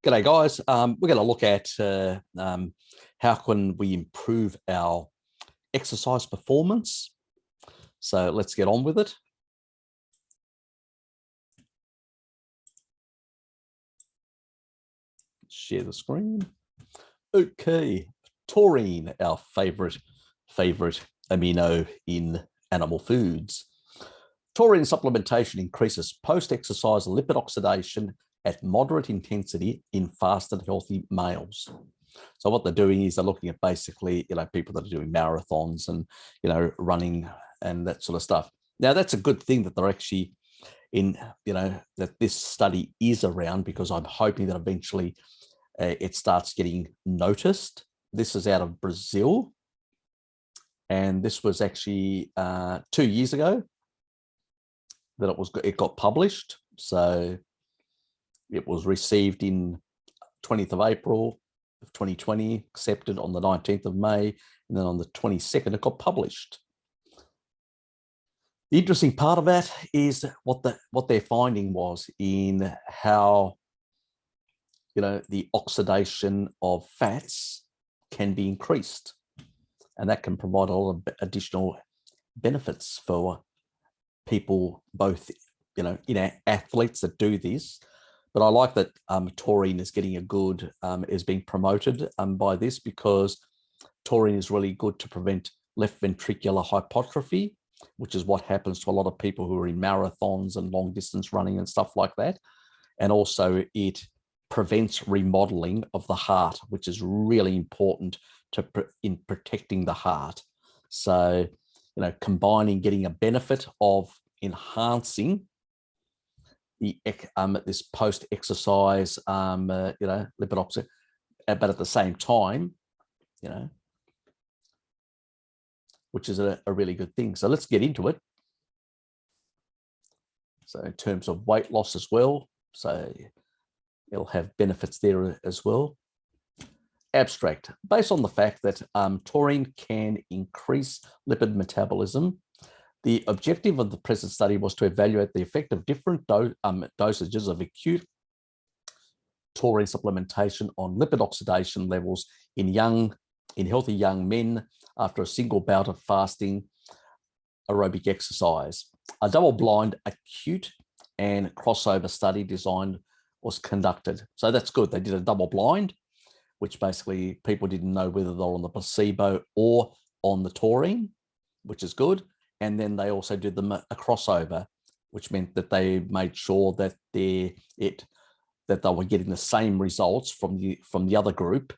G'day, guys. We're going to look at how can we improve our exercise performance. So let's get on with it. Share the screen. Okay, taurine, our favorite amino in animal foods. Taurine supplementation increases post-exercise lipid oxidation at moderate intensity in fasted healthy males. So what they're doing is they're looking at basically, people that are doing marathons and, running and that sort of stuff. Now, that's a good thing that they're actually in, that this study is around, because I'm hoping that eventually it starts getting noticed. This is out of Brazil. And this was actually 2 years ago that it got published. So it was received in 20th of April of 2020, accepted on the 19th of May, and then on the 22nd, it got published. The interesting part of that is what their finding was in how, the oxidation of fats can be increased. And that can provide a lot of additional benefits for people, both, athletes that do this. But I like that taurine is getting is being promoted by this, because taurine is really good to prevent left ventricular hypertrophy, which is what happens to a lot of people who are in marathons and long distance running and stuff like that. And also it prevents remodeling of the heart, which is really important in protecting the heart. So, combining, getting a benefit of enhancing this post-exercise, lipid oxidation, but at the same time, which is a really good thing. So let's get into it. So in terms of weight loss as well, so it'll have benefits there as well. Abstract, based on the fact that taurine can increase lipid metabolism, the objective of the present study was to evaluate the effect of different dosages of acute taurine supplementation on lipid oxidation levels in healthy young men after a single bout of fasting aerobic exercise. A double-blind acute and crossover study design was conducted. So that's good. They did a double-blind, which basically people didn't know whether they're on the placebo or on the taurine, which is good. And then they also did a crossover, which meant that they made sure that they were getting the same results from the other group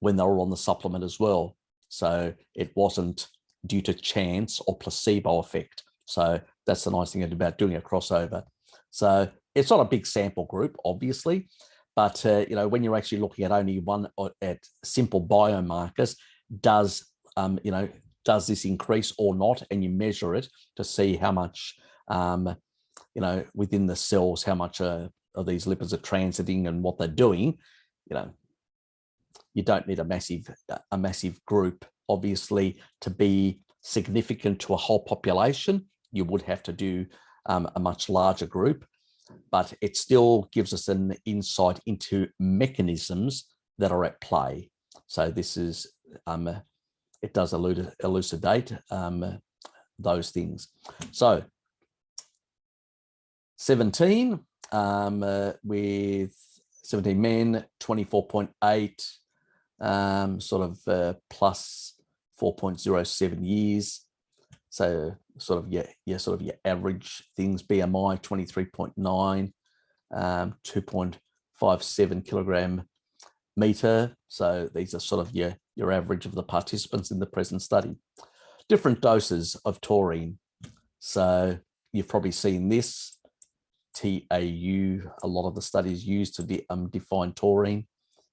when they were on the supplement as well. So it wasn't due to chance or placebo effect. So that's the nice thing about doing a crossover. So it's not a big sample group, obviously, but when you're actually looking at only one at simple biomarkers, does this increase or not? And you measure it to see how much, within the cells, how much of these lipids are transiting and what they're doing. You don't need a massive group, obviously, to be significant to a whole population. You would have to do a much larger group, but it still gives us an insight into mechanisms that are at play. So this is, it does elucidate those things. So 17 with 17 men, 24.8, plus 4.07 years. So your average things, BMI 23.9, 2.57 kilogram meter. So these are your average of the participants in the present study. Different doses of taurine. So you've probably seen this, TAU. A lot of the studies used to define taurine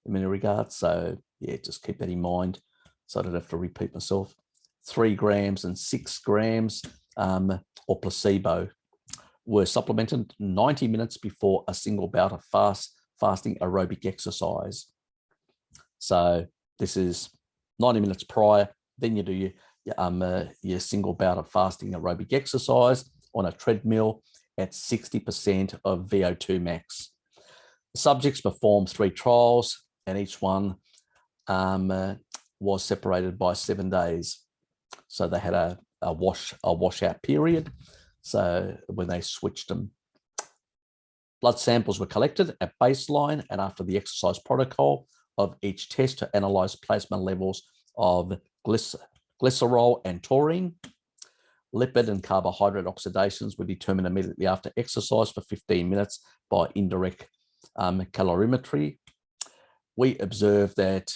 in many regards. So yeah, just keep that in mind, so I don't have to repeat myself. 3 grams and 6 grams or placebo were supplemented 90 minutes before a single bout of fasting aerobic exercise. So this is 90 minutes prior, then you do your single bout of fasting aerobic exercise on a treadmill at 60% of VO2 max. Subjects performed 3 trials, and each one was separated by 7 days. So they had a washout period. So when they switched them, blood samples were collected at baseline and after the exercise protocol of each test to analyze plasma levels of glycerol and taurine. Lipid and carbohydrate oxidations were determined immediately after exercise for 15 minutes by indirect calorimetry. We observed that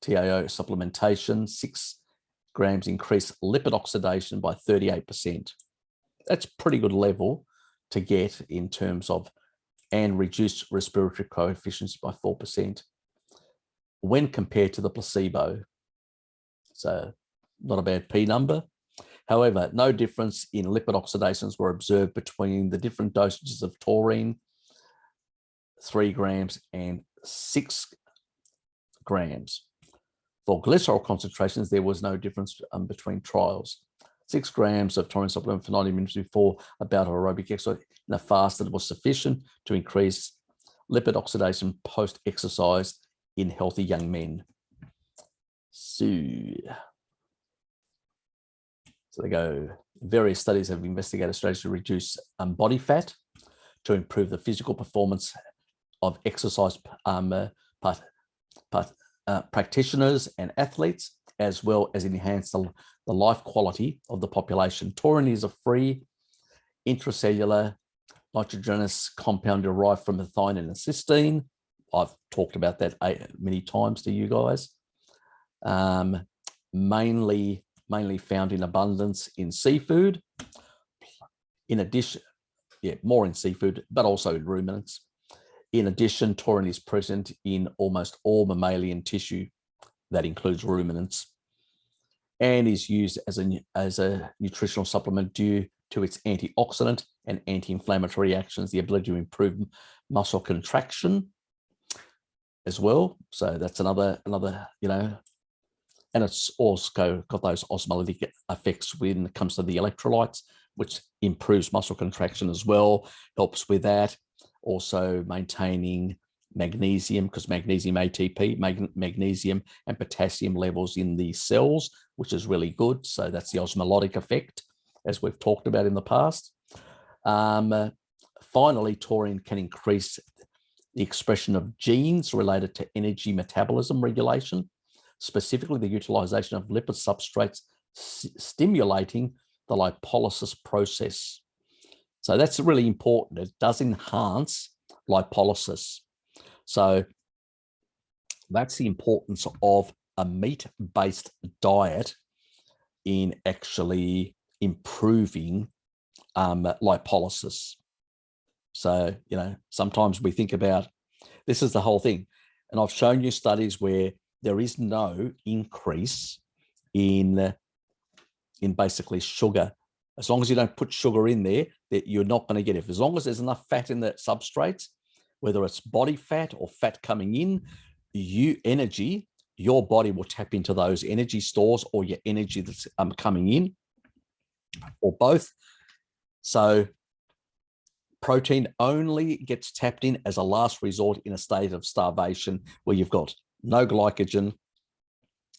TAO supplementation, 6 grams increased lipid oxidation by 38%. That's a pretty good level to get in terms of, and reduced respiratory coefficients by 4% when compared to the placebo. So not a bad P number. However, no difference in lipid oxidations were observed between the different dosages of taurine, 3 grams and 6 grams. For glycerol concentrations, there was no difference between trials. 6 grams of taurine supplement for 90 minutes before a bout of aerobic exercise in a fasted was sufficient to increase lipid oxidation post-exercise in healthy young men. So they go, various studies have investigated strategies to reduce body fat to improve the physical performance of exercise practitioners and athletes, as well as enhance the life quality of the population. Taurine is a free intracellular nitrogenous compound derived from methionine and cysteine. I've talked about that many times to you guys. Mainly found in abundance in seafood. In addition, more in seafood, but also in ruminants. In addition, taurine is present in almost all mammalian tissue. That includes ruminants, and is used as a nutritional supplement due to its antioxidant and anti-inflammatory actions, the ability to improve muscle contraction as well. So that's another, and it's also got those osmolytic effects when it comes to the electrolytes, which improves muscle contraction as well, helps with that. Also maintaining magnesium, because magnesium ATP, magnesium and potassium levels in the cells, which is really good. So that's the osmolytic effect, as we've talked about in the past. Finally, taurine can increase the expression of genes related to energy metabolism regulation, specifically the utilization of lipid substrates stimulating the lipolysis process. So that's really important. It does enhance lipolysis. So that's the importance of a meat-based diet in actually improving lipolysis. So, sometimes we think about, this is the whole thing. And I've shown you studies where there is no increase in basically sugar. As long as you don't put sugar in there, that you're not going to get it. As long as there's enough fat in the substrates, whether it's body fat or fat coming in, your body will tap into those energy stores or your energy that's coming in, or both. So protein only gets tapped in as a last resort in a state of starvation where you've got no glycogen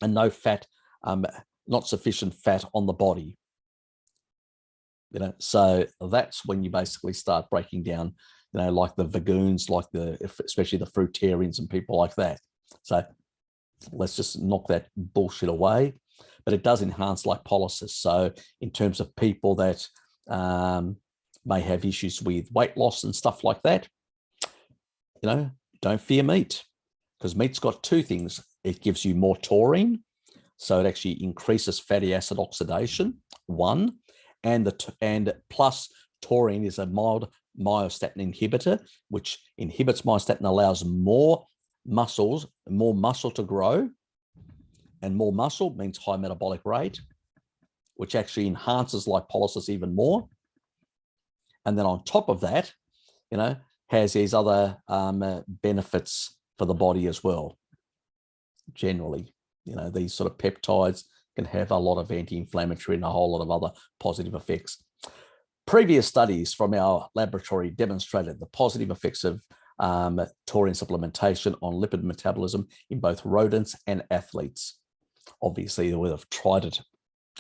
and no fat, not sufficient fat on the body. So that's when you basically start breaking down, like the vegans, especially the fruitarians and people like that. So let's just knock that bullshit away. But it does enhance lipolysis. So in terms of people that may have issues with weight loss and stuff like that, don't fear meat, because meat's got 2 things. It gives you more taurine, so it actually increases fatty acid oxidation, 1, and plus taurine is a mild myostatin inhibitor, which inhibits myostatin, allows more muscle to grow, and more muscle means high metabolic rate, which actually enhances lipolysis even more. And then on top of that, has these other benefits for the body as well. Generally, these sort of peptides can have a lot of anti-inflammatory and a whole lot of other positive effects. Previous studies from our laboratory demonstrated the positive effects of taurine supplementation on lipid metabolism in both rodents and athletes. Obviously, we have tried it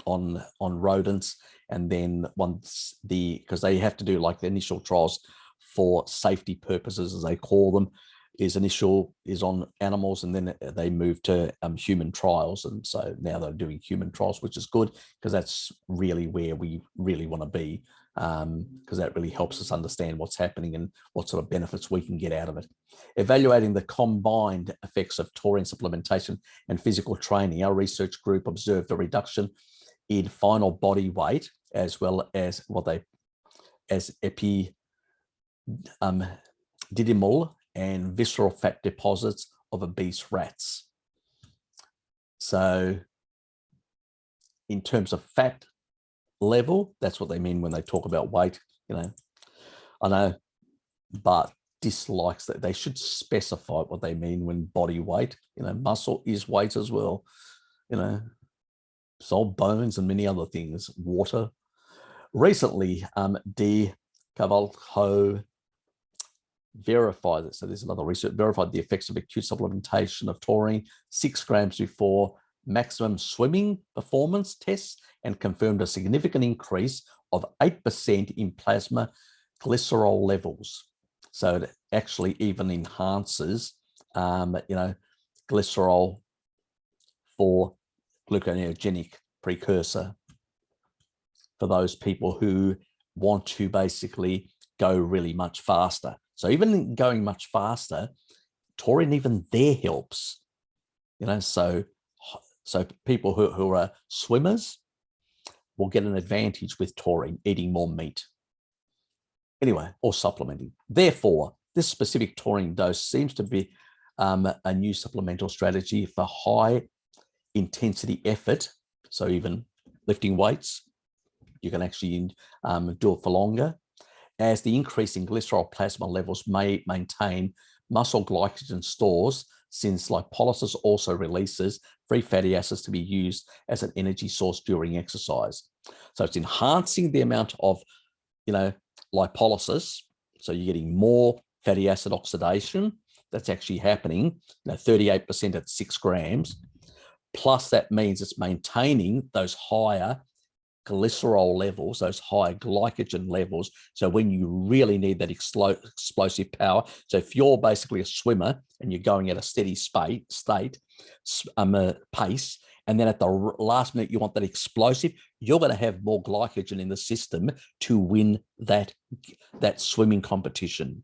on rodents, and then once because they have to do like the initial trials for safety purposes, as they call them, is on animals, and then they move to human trials. And so now they're doing human trials, which is good, because that's really where we really want to be, because that really helps us understand what's happening and what sort of benefits we can get out of it. Evaluating the combined effects of taurine supplementation and physical training, our research group observed a reduction in final body weight, as well as epididymal and visceral fat deposits of obese rats. So in terms of fat level, that's what they mean when they talk about weight. I know, but dislikes that they should specify what they mean when body weight. Muscle is weight as well. So bones and many other things. Water. Recently, D. Cavalho verified it. So there's another research verified the effects of acute supplementation of taurine 6 grams before maximum swimming performance tests, and confirmed a significant increase of 8% in plasma glycerol levels. So it actually even enhances, glycerol for gluconeogenic precursor for those people who want to basically go really much faster. So even going much faster, taurine even there helps. So people who are swimmers will get an advantage with taurine, eating more meat. Anyway, or supplementing. Therefore, this specific taurine dose seems to be a new supplemental strategy for high intensity effort. So even lifting weights, you can actually do it for longer, as the increase in glycerol plasma levels may maintain muscle glycogen stores, since lipolysis also releases free fatty acids to be used as an energy source during exercise. So it's enhancing the amount of, lipolysis. So you're getting more fatty acid oxidation. That's actually happening, 38% at 6 grams. Plus that means it's maintaining those higher glycerol levels, those high glycogen levels. So when you really need that explosive power, so if you're basically a swimmer and you're going at a steady pace, and then at the last minute you want that explosive, you're going to have more glycogen in the system to win that swimming competition.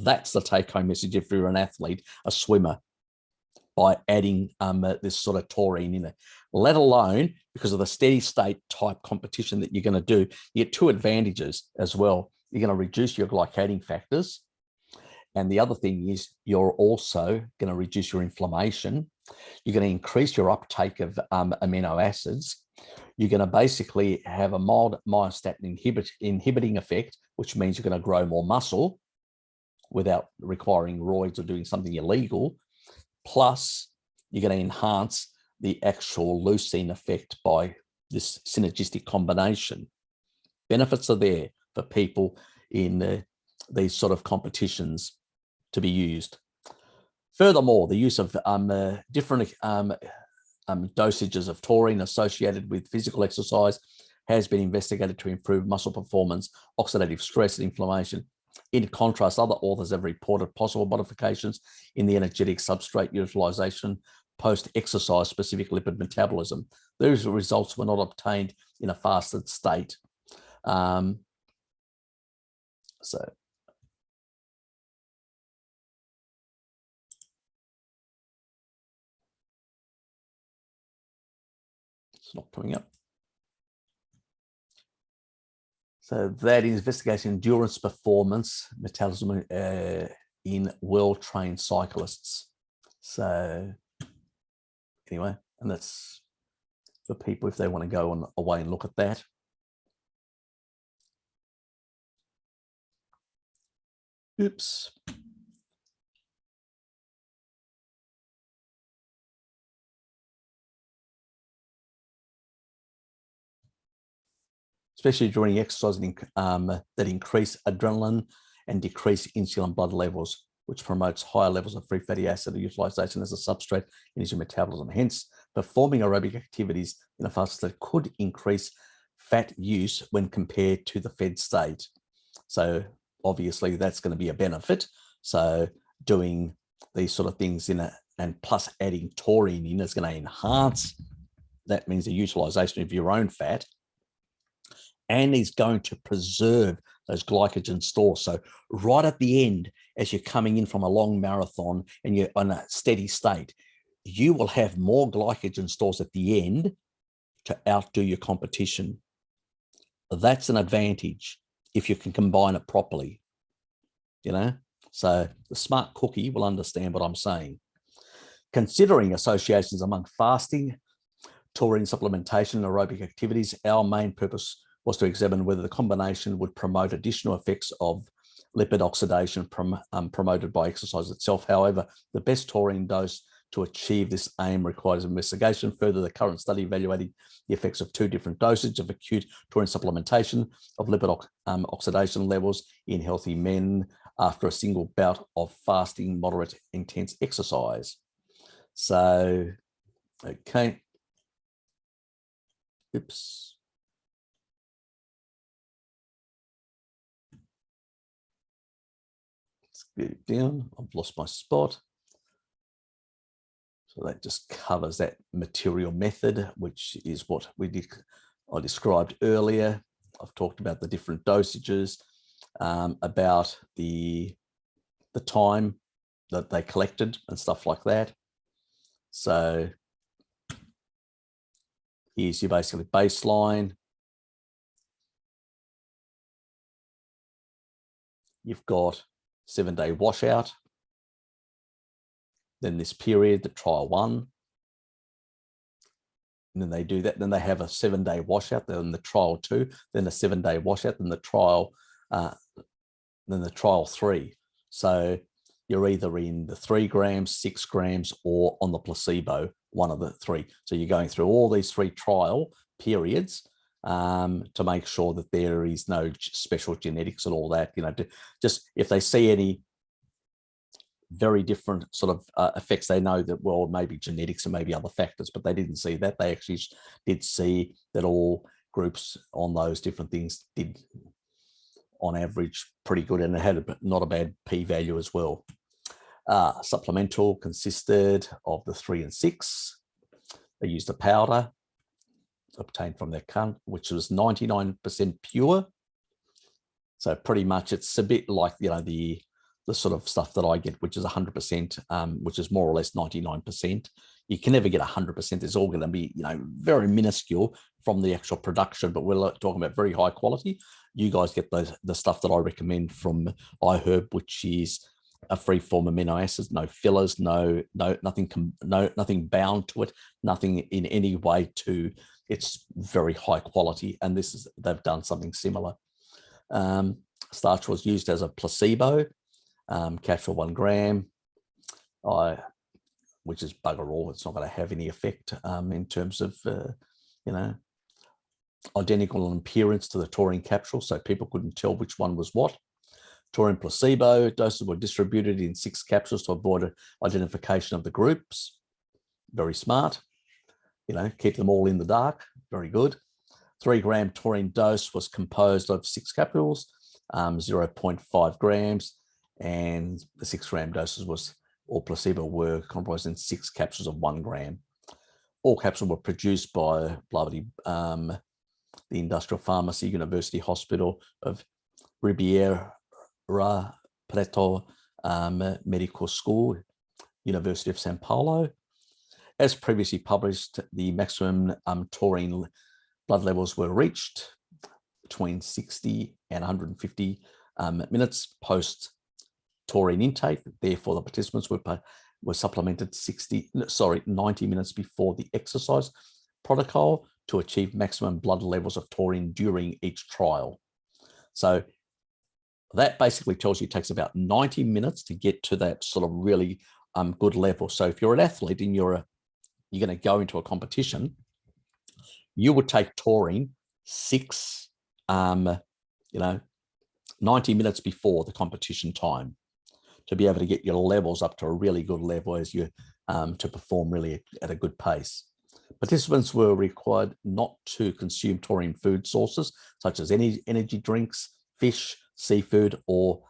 That's the take-home message if you're an athlete, a swimmer, by adding this sort of taurine in it, let alone because of the steady state type competition that you're going to do. You get 2 advantages as well. You're going to reduce your glycating factors. And the other thing is you're also going to reduce your inflammation. You're going to increase your uptake of amino acids. You're going to basically have a mild myostatin inhibiting effect, which means you're going to grow more muscle without requiring roids or doing something illegal. Plus, you're going to enhance the actual leucine effect by this synergistic combination. Benefits are there for people in these sort of competitions to be used. Furthermore, the use of different dosages of taurine associated with physical exercise has been investigated to improve muscle performance, oxidative stress, and inflammation. In contrast, other authors have reported possible modifications in the energetic substrate utilization post-exercise specific lipid metabolism. Those results were not obtained in a fasted state. So it's not coming up. So that is investigation endurance performance metabolism in well-trained cyclists. So anyway, and that's for people if they want to go away and look at that. Oops. especially during exercise that increase adrenaline and decrease insulin blood levels, which promotes higher levels of free fatty acid utilization as a substrate in your metabolism. Hence, performing aerobic activities in a fast state could increase fat use when compared to the fed state. So obviously that's going to be a benefit. So doing these sort of things and plus adding taurine in is going to enhance, that means the utilization of your own fat, and is going to preserve those glycogen stores. So right at the end, as you're coming in from a long marathon and you're on a steady state, you will have more glycogen stores at the end to outdo your competition. That's an advantage if you can combine it properly, you know? So the smart cookie will understand what I'm saying. Considering associations among fasting, taurine supplementation, and aerobic activities, our main purpose was to examine whether the combination would promote additional effects of lipid oxidation promoted by exercise itself. However, the best taurine dose to achieve this aim requires investigation. Further, the current study evaluating the effects of 2 different dosages of acute taurine supplementation of lipid oxidation levels in healthy men after a single bout of fasting, moderate, intense exercise. So, okay. Oops. Let's go down. I've lost my spot. So that just covers that material method, which is what I described earlier. I've talked about the different dosages, about the time that they collected and stuff like that. So here's your basically baseline. You've got 7-day washout. Then this period, the trial 1. And then they do that. Then they have a 7-day washout. Then the trial 2. Then a 7-day washout. Then the trial 3. So you're either in the 3 grams, 6 grams, or on the placebo, one of the 3. So you're going through all these 3 trial periods to make sure that there is no special genetics and all that. You know, just if they see any very different sort of effects, they know that, well, maybe genetics and maybe other factors, but they didn't see that. They actually did see that all groups on those different things did, on average, pretty good, and it had not a bad p-value as well. Supplemental consisted of the 3 and 6. They used a powder obtained from their cunt, which was 99% pure. So pretty much it's a bit like, you know, the sort of stuff that I get, which is 100%, which is more or less 99%. You can never get 100%. It's all going to be, you know, very minuscule from the actual production, but we're talking about very high quality. You guys get the stuff that I recommend from iHerb, which is a free form amino acids, no fillers, nothing bound to it, nothing in any way to. It's very high quality, and they've done something similar. Starch was used as a placebo. Capsule 1 gram, which is bugger all. It's not going to have any effect in terms of, you know, identical in appearance to the taurine capsule, so people couldn't tell which one was what. Taurine placebo doses were distributed in 6 capsules to avoid identification of the groups. Very smart. You know, keep them all in the dark. Very good. 3-gram taurine dose was composed of 6 capsules, 0.5 grams. And the 6-gram doses or placebo were comprised in 6 capsules of 1 gram. All capsules were produced by the Industrial Pharmacy University Hospital of Ribeira Preto Medical School, University of Sao Paulo. As previously published, the maximum taurine blood levels were reached between 60 and 150 minutes post taurine intake. Therefore, the participants were supplemented 90 minutes before the exercise protocol to achieve maximum blood levels of taurine during each trial. So that basically tells you it takes about 90 minutes to get to that sort of really good level. So if you're an athlete and you're going to go into a competition, you would take taurine 6 you know, 90 minutes before the competition time to be able to get your levels up to a really good level as you to perform really at a good pace. Participants were required not to consume taurine food sources such as any energy drinks, fish, seafood, or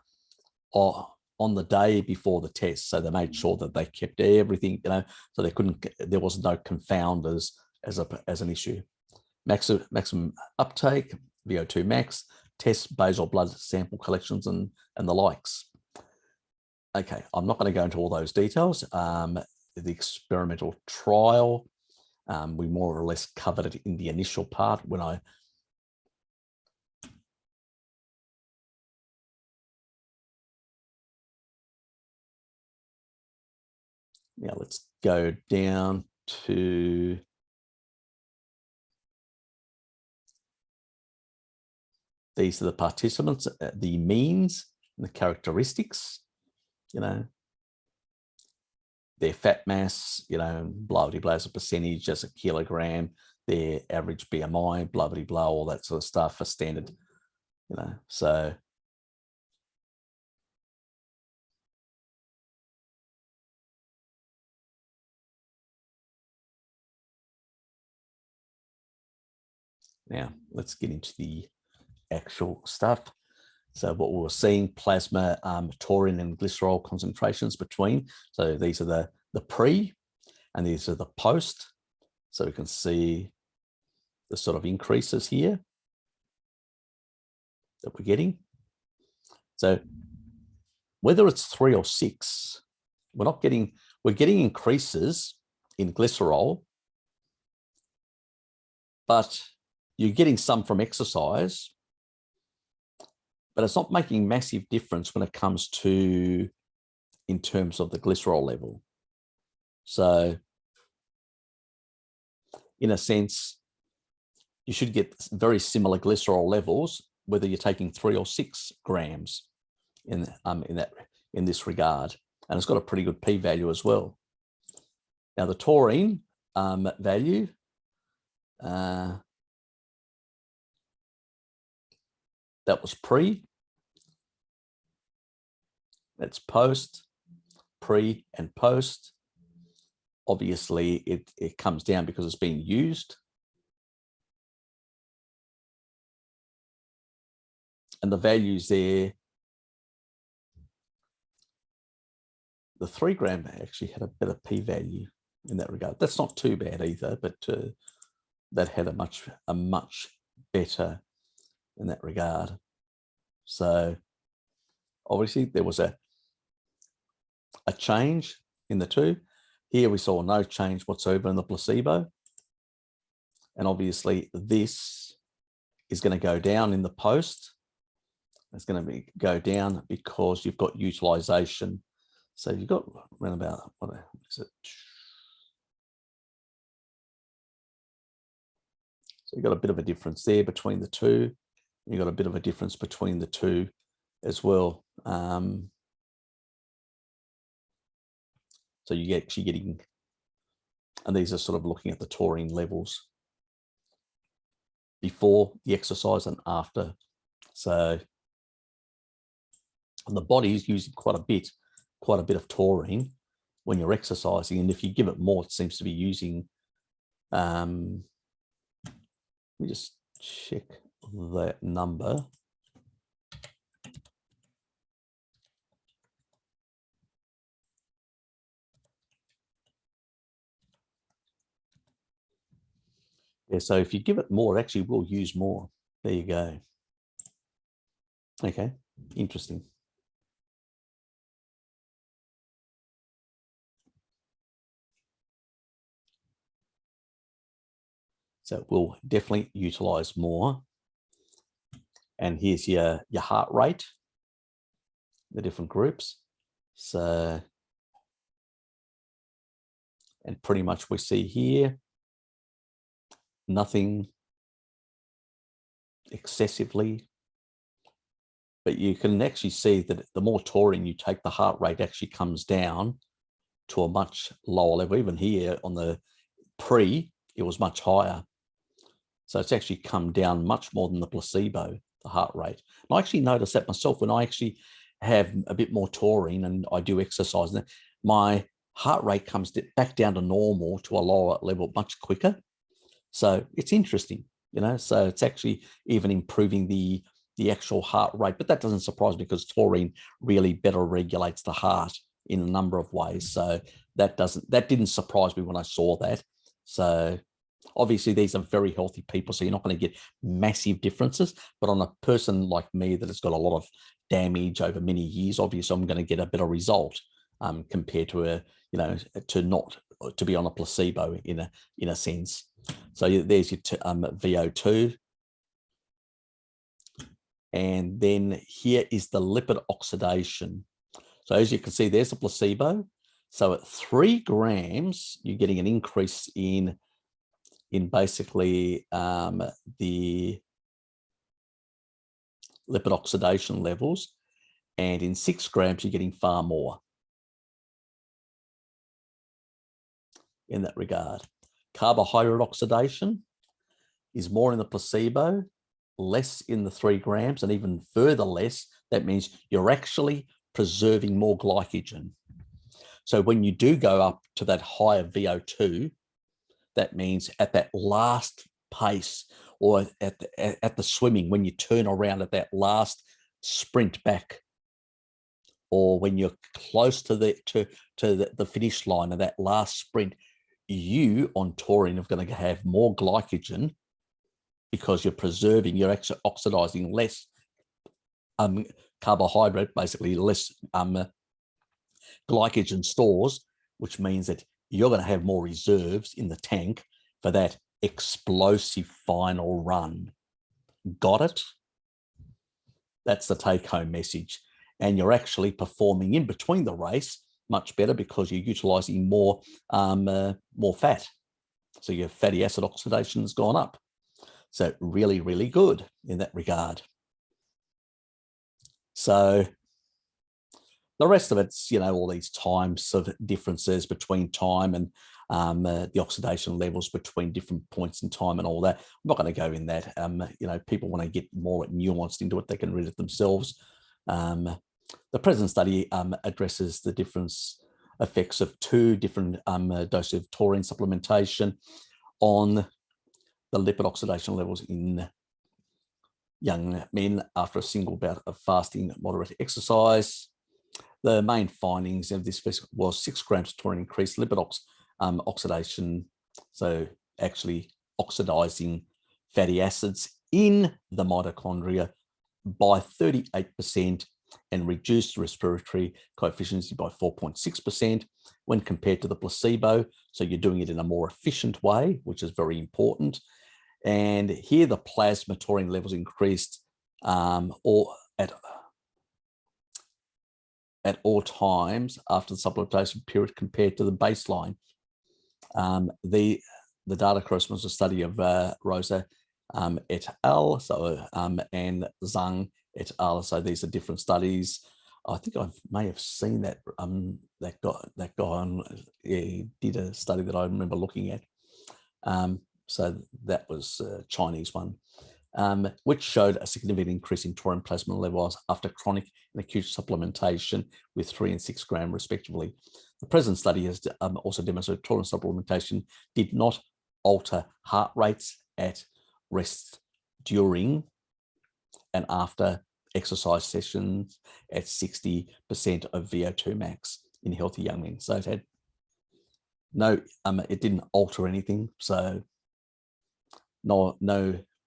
on the day before the test. So they made sure that they kept everything, you know, so there was no confounders as an issue. Maximum uptake, VO2 max, test basal blood sample collections, and the likes. Okay, I'm not going to go into all those details. The experimental trial, we more or less covered it in the initial part when I now let's go down to these are the participants, the means and the characteristics, you know, their fat mass, you know, blah, blah, blah, as a percentage, as a kilogram, their average BMI, blah, blah, blah, all that sort of stuff for standard, you know, so. Now let's get into the actual stuff. So what we're seeing, plasma, taurine and glycerol concentrations between. So these are the pre and these are the post. So we can see the sort of increases here that we're getting. So whether it's 3 or 6, we're getting increases in glycerol, but you're getting some from exercise, but it's not making massive difference when it comes to in terms of the glycerol level. So in a sense, you should get very similar glycerol levels, whether you're taking 3 or 6 grams in this regard. And it's got a pretty good p-value as well. Now the taurine value, that was pre, that's post, pre and post. Obviously it comes down because it's being used. And the values there, the 3 gram actually had a better p-value in that regard. That's not too bad either, but that had a much better in that regard. So obviously there was a change in the two. Here we saw no change whatsoever in the placebo. And obviously this is going to go down in the post. It's going to go down because you've got utilization. So you've got around about, what is it? So you've got a bit of a difference there between the two. You've got a bit of a difference between the two as well. So you're actually getting, and these are sort of looking at the taurine levels before the exercise and after. So the body is using quite a bit of taurine when you're exercising. And if you give it more, it seems to be using, let me just check that number. Yeah, so if you give it more, it actually will use more. There you go. Okay, interesting. So it will definitely utilize more. And here's your heart rate, the different groups. So, and pretty much we see here, nothing excessively, but you can actually see that the more taurine you take, the heart rate actually comes down to a much lower level. Even here on the pre, it was much higher. So it's actually come down much more than the placebo, the heart rate. And I actually noticed that myself when I actually have a bit more taurine and I do exercise, my heart rate comes back down to normal to a lower level much quicker. So it's interesting, so it's actually even improving the actual heart rate, but that doesn't surprise me because taurine really better regulates the heart in a number of ways. So that didn't surprise me when I saw that. So obviously these are very healthy people, so you're not going to get massive differences, but on a person like me that has got a lot of damage over many years, obviously I'm going to get a better result compared to to be on a placebo in a sense. So there's your VO2. And then here is the lipid oxidation. So as you can see, there's a placebo. So at 3 grams, you're getting an increase in basically the lipid oxidation levels. And in 6 grams, you're getting far more in that regard. Carbohydrate oxidation is more in the placebo, less in the 3 grams, and even further less. That means you're actually preserving more glycogen. So when you do go up to that higher VO2, that means at that last pace or at the swimming, when you turn around at that last sprint back, or when you're close to the finish line of that last sprint, you on taurine are going to have more glycogen because you're preserving, you're actually oxidizing less carbohydrate, basically less glycogen stores, which means that you're going to have more reserves in the tank for that explosive final run. Got it? That's the take-home message. And you're actually performing in between the race much better because you're utilizing more fat. So your fatty acid oxidation has gone up. So really, really good in that regard. So the rest of it's, all these times of differences between time and the oxidation levels between different points in time and all that. I'm not going to go in that. People want to get more nuanced into it, they can read it themselves. The present study addresses the difference effects of 2 different doses of taurine supplementation on the lipid oxidation levels in young men after a single bout of fasting moderate exercise. The main findings of this was 6 grams of taurine increased lipid oxidation, so actually oxidizing fatty acids in the mitochondria by 38% and reduced respiratory coefficiency by 4.6% when compared to the placebo. So you're doing it in a more efficient way, which is very important. And here the plasma taurine levels increased or at all times after the supplementation period compared to the baseline. The data corresponds to a study of Rosa et al. And Zhang et al. So these are different studies. I think I may have seen that that guy on, he did a study that I remember looking at. So that was a Chinese one, which showed a significant increase in taurine plasma levels after chronic and acute supplementation with 3 and 6 grams respectively. The present study has also demonstrated taurine supplementation did not alter heart rates at rest during and after exercise sessions at 60% of VO2 max in healthy young men. So it had it didn't alter anything. So no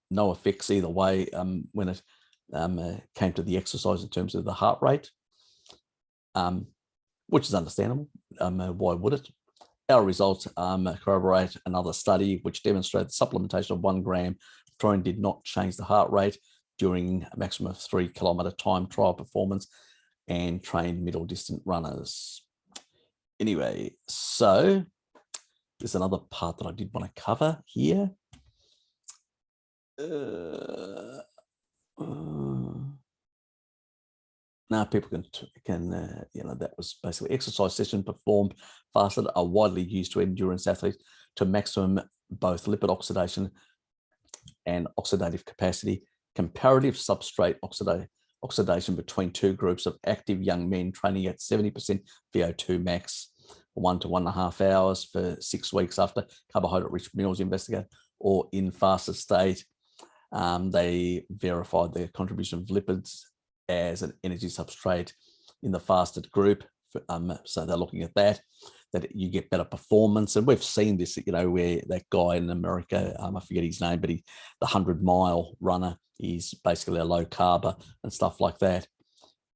effects either way when it came to the exercise in terms of the heart rate, which is understandable. Why would it? Our results corroborate another study which demonstrated supplementation of 1 gram of taurine did not change the heart rate during a maximum of 3 kilometer time trial performance and trained middle distance runners. Anyway, so there's another part that I did want to cover here. Now people can that was basically exercise session performed fasted are widely used to endurance athletes to maximum both lipid oxidation and oxidative capacity, comparative substrate oxidation between two groups of active young men training at 70% VO2 max, 1 to 1.5 hours for 6 weeks after carbohydrate-rich meals investigated, or in fasted state. They verified the contribution of lipids as an energy substrate in the fasted group. So they're looking at that you get better performance. And we've seen this, where that guy in America, I forget his name, but the 100-mile runner, he's basically a low carber and stuff like that.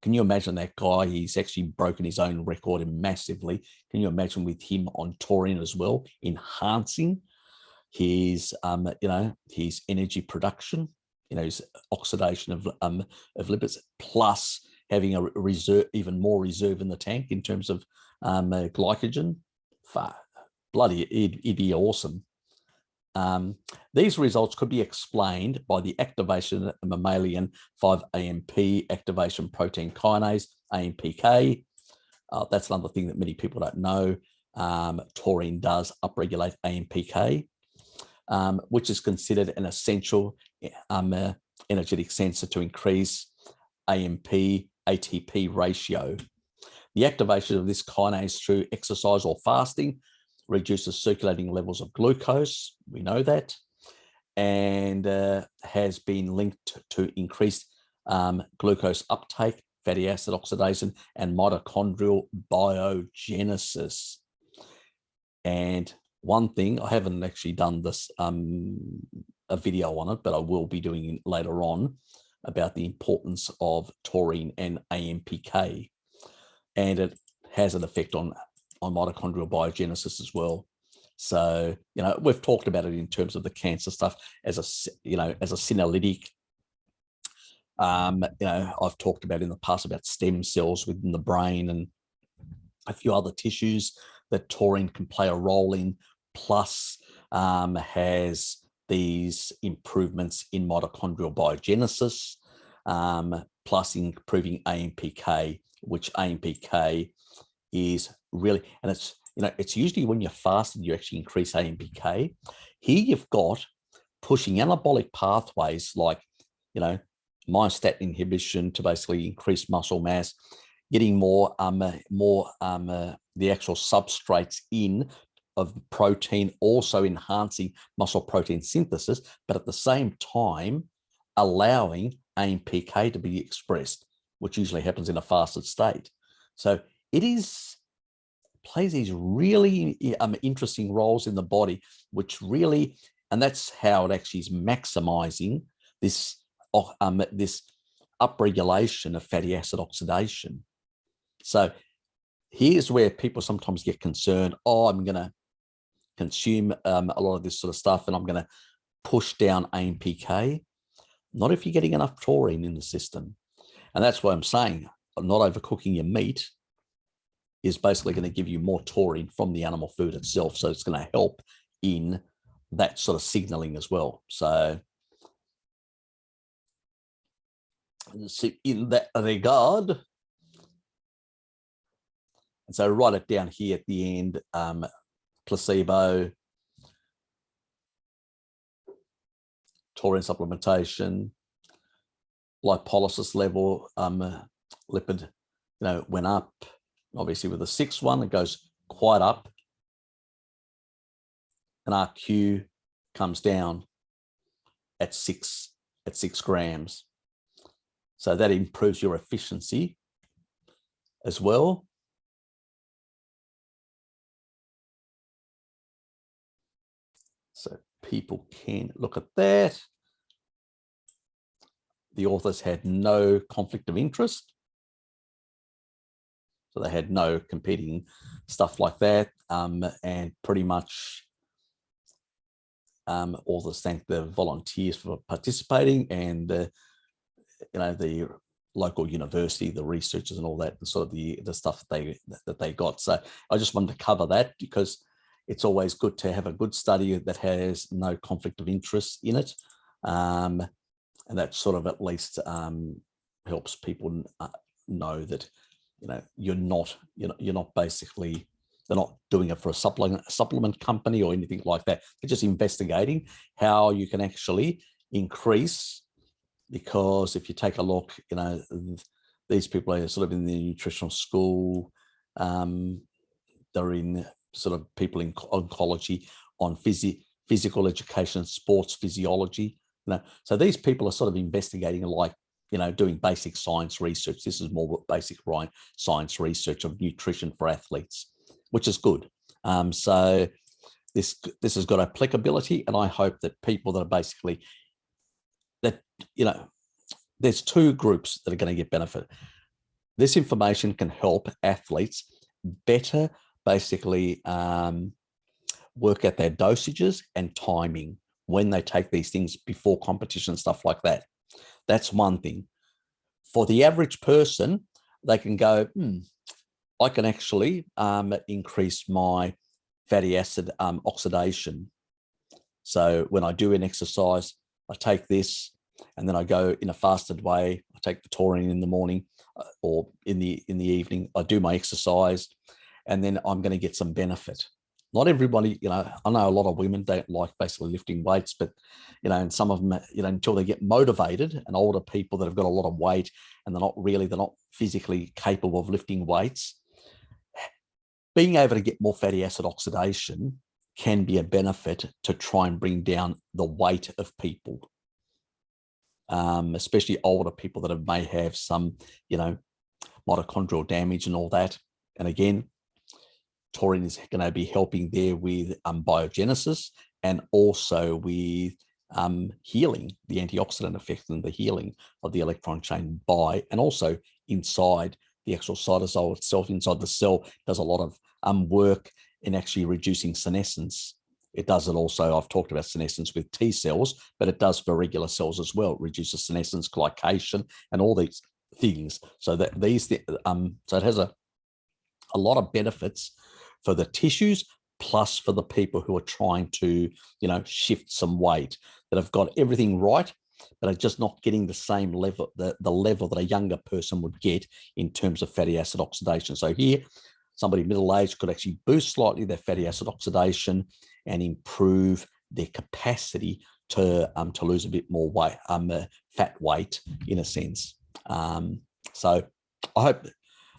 Can you imagine that guy? He's actually broken his own record massively. Can you imagine with him on taurine as well, enhancing his, his energy production, his oxidation of lipids, plus having a reserve, even more reserve in the tank in terms of glycogen. Bloody, it'd be awesome. These results could be explained by the activation of mammalian 5-AMP activation protein kinase, AMPK. That's another thing that many people don't know. Taurine does upregulate AMPK, which is considered an essential energetic sensor to increase AMP-ATP ratio. The activation of this kinase through exercise or fasting reduces circulating levels of glucose, we know that, and has been linked to increased glucose uptake, fatty acid oxidation, and mitochondrial biogenesis. And one thing, I haven't actually done this, a video on it, but I will be doing it later on, about the importance of taurine and AMPK. And it has an effect on mitochondrial biogenesis as well. So, we've talked about it in terms of the cancer stuff as a senolytic. I've talked about in the past about stem cells within the brain and a few other tissues that taurine can play a role in, plus has these improvements in mitochondrial biogenesis, plus improving AMPK, which AMPK is really, and it's usually when you're fasted, you actually increase AMPK. Here you've got pushing anabolic pathways like, myostatin inhibition to basically increase muscle mass, getting more the actual substrates in of protein, also enhancing muscle protein synthesis, but at the same time allowing AMPK to be expressed, which usually happens in a fasted state. So it plays these really interesting roles in the body, which really, and that's how it actually is maximizing this this upregulation of fatty acid oxidation. So here's where people sometimes get concerned. Oh, I'm going to consume a lot of this sort of stuff and I'm going to push down AMPK. Not if you're getting enough taurine in the system. And that's why I'm saying not overcooking your meat is basically going to give you more taurine from the animal food itself. So it's going to help in that sort of signaling as well. So in that regard, and so write it down here at the end, placebo, taurine supplementation, lipolysis level, lipid, went up. Obviously with the 6th one, it goes quite up. And RQ comes down at 6 grams. So that improves your efficiency as well. So people can look at that. The authors had no conflict of interest. So they had no competing stuff like that. And pretty much authors thanked the volunteers for participating and the local university, the researchers and all that, and sort of the stuff that they got. So I just wanted to cover that because it's always good to have a good study that has no conflict of interest in it. And that sort of at least helps people know that you're not basically They're not doing it for a supplement company or anything like that. They're just investigating how you can actually increase, because if you take a look, you know, these people are sort of in the nutritional school, they're in sort of people in oncology, on physical education, sports physiology, you know. So these people are sort of investigating, like, you know, doing basic science research. This is more basic science research of nutrition for athletes, which is good. So this has got applicability, and I hope that people that are basically that, you know, there's two groups that are going to get benefit. This information can help athletes better basically work at their dosages and timing when they take these things before competition, stuff like that. That's one thing. For the average person, they can go, I can actually increase my fatty acid oxidation. So when I do an exercise, I take this, and then I go in a fasted way. I take the taurine in the morning or in the evening. I do my exercise, and then I'm going to get some benefit. Not everybody, you know, I know a lot of women don't like basically lifting weights, but, you know, and some of them, you know, until they get motivated, and older people that have got a lot of weight and they're not physically capable of lifting weights, being able to get more fatty acid oxidation can be a benefit to try and bring down the weight of people, especially older people that may have some, you know, mitochondrial damage and all that. And again, taurine is going to be helping there with biogenesis, and also with healing, the antioxidant effect and the healing of the electron chain and also inside the actual cytosol itself, inside the cell, does a lot of work in actually reducing senescence. It does it also, I've talked about senescence with T cells, but it does for regular cells as well. It reduces senescence, glycation, and all these things. So that so it has a lot of benefits for the tissues, plus for the people who are trying to, you know, shift some weight, that have got everything right, but are just not getting the same level, the level that a younger person would get in terms of fatty acid oxidation. So here, somebody middle-aged could actually boost slightly their fatty acid oxidation and improve their capacity to lose a bit more weight, fat weight in a sense. So I hope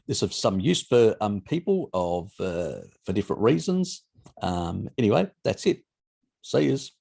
this is some use for people for different reasons. Anyway, that's it. See yous.